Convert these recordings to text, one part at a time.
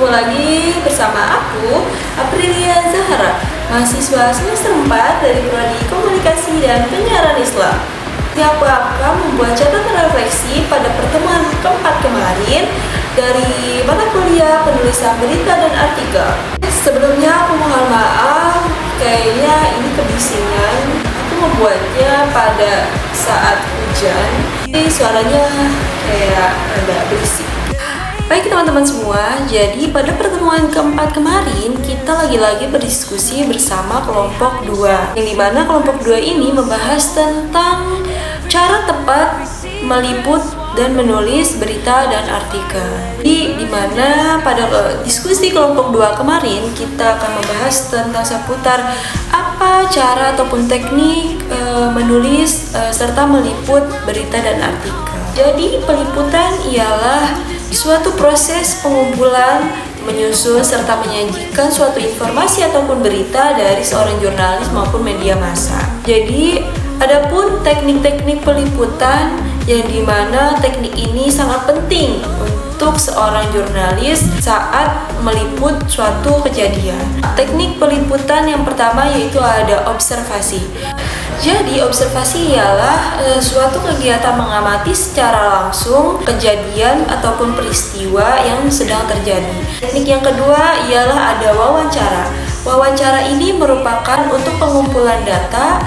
Ketemu lagi bersama aku, Aprilia Zahara, mahasiswa semester 4 dari Prodi Komunikasi dan Penyiaran Islam. Aku akan membuat catatan refleksi pada pertemuan keempat kemarin dari mata kuliah penulisan berita dan artikel. Sebelumnya aku mohon maaf, kayaknya ini kebisingan. Aku membuatnya pada saat hujan, jadi suaranya kayak agak berisik. Baik teman-teman semua, jadi pada pertemuan keempat kemarin kita lagi-lagi berdiskusi bersama kelompok 2, yang dimana kelompok 2 ini membahas tentang cara tepat meliput dan menulis berita dan artikel. Jadi dimana pada diskusi kelompok 2 kemarin kita akan membahas tentang seputar apa cara ataupun teknik menulis serta meliput berita dan artikel. Jadi peliputan ialah suatu proses pengumpulan, menyusun, serta menyajikan suatu informasi ataupun berita dari seorang jurnalis maupun media massa. Jadi, adapun teknik-teknik peliputan yang dimana teknik ini sangat penting untuk seorang jurnalis saat meliput suatu kejadian. Teknik peliputan yang pertama yaitu ada observasi. Jadi observasi ialah suatu kegiatan mengamati secara langsung kejadian ataupun peristiwa yang sedang terjadi. Teknik yang kedua ialah ada wawancara. Wawancara ini merupakan untuk pengumpulan data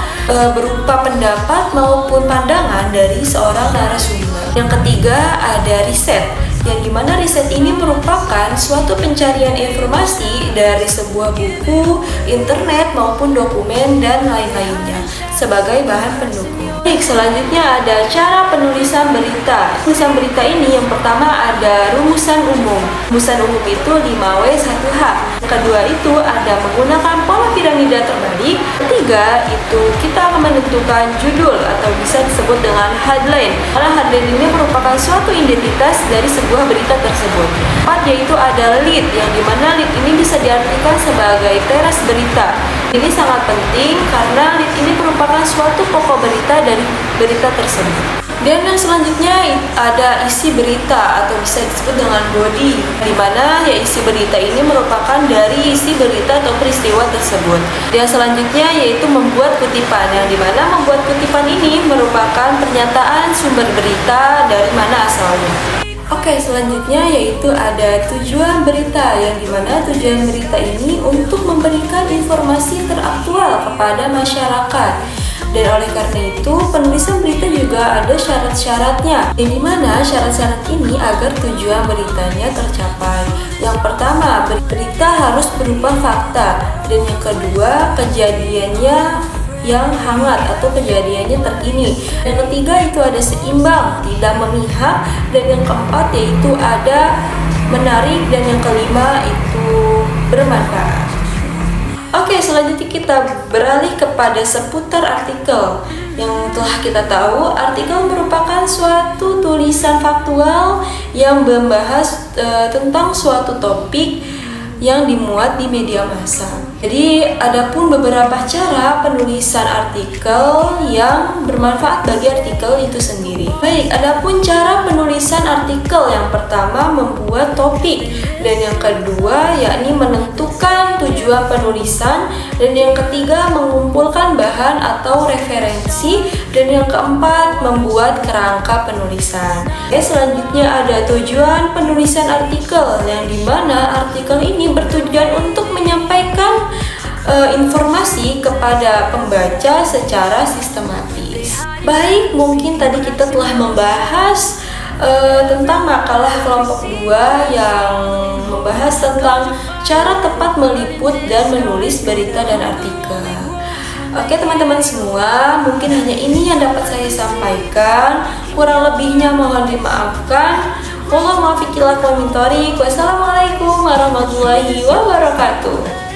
berupa pendapat maupun pandangan dari seorang narasumber. Yang ketiga ada riset, yang dimana riset ini merupakan suatu pencarian informasi dari sebuah buku, internet maupun dokumen dan lain-lainnya sebagai bahan pendukung. Baik, selanjutnya ada cara penulisan berita. Penulisan berita ini yang pertama ada rumusan umum. Rumusan umum itu 5W1H. Kedua itu ada menggunakan pola piramida terbalik. Ketiga itu kita akan menentukan judul atau bisa disebut dengan headline. Karena headline ini merupakan suatu identitas dari sebuah berita tersebut. Empat yaitu ada lead, yang dimana lead ini bisa diartikan sebagai teras berita. Ini sangat penting karena lead ini merupakan suatu pokok berita dari berita tersebut. Dan yang selanjutnya ada isi berita atau bisa disebut dengan body, di mana ya isi berita ini merupakan dari isi berita atau peristiwa tersebut. Dan selanjutnya yaitu membuat kutipan, yang dimana membuat kutipan ini merupakan pernyataan sumber berita dari mana asalnya. Oke, selanjutnya yaitu ada tujuan berita, yang dimana tujuan berita ini untuk memberikan informasi teraktual kepada masyarakat. Dan oleh karena itu, penulisan berita juga ada syarat-syaratnya, yang dimana syarat-syarat ini agar tujuan beritanya tercapai. Yang pertama, berita harus berupa fakta, dan yang kedua, kejadiannya yang hangat atau kejadiannya terkini. Yang ketiga itu ada seimbang, tidak memihak, dan yang keempat yaitu ada menarik, dan yang kelima itu bermanfaat. Oke, selanjutnya kita beralih kepada seputar artikel. Yang telah kita tahu, artikel merupakan suatu tulisan faktual yang membahas tentang suatu topik yang dimuat di media massa. Jadi, adapun beberapa cara penulisan artikel yang bermanfaat bagi artikel itu sendiri. Baik, adapun cara penulisan artikel yang pertama membuat topik, dan yang kedua yakni menentukan tujuan penulisan, dan yang ketiga mengumpulkan bahan atau referensi, dan yang keempat membuat kerangka penulisan. Selanjutnya ada tujuan penulisan artikel, yang dimana artikel ini bertujuan untuk menyampaikan informasi kepada pembaca secara sistematis. Baik, mungkin tadi kita telah membahas tentang makalah kelompok 2 yang membahas tentang cara tepat meliput dan menulis berita dan artikel. Oke teman-teman semua, mungkin hanya ini yang dapat saya sampaikan. Kurang lebihnya mohon dimaafkan. Wassalamualaikum warahmatullahi wabarakatuh.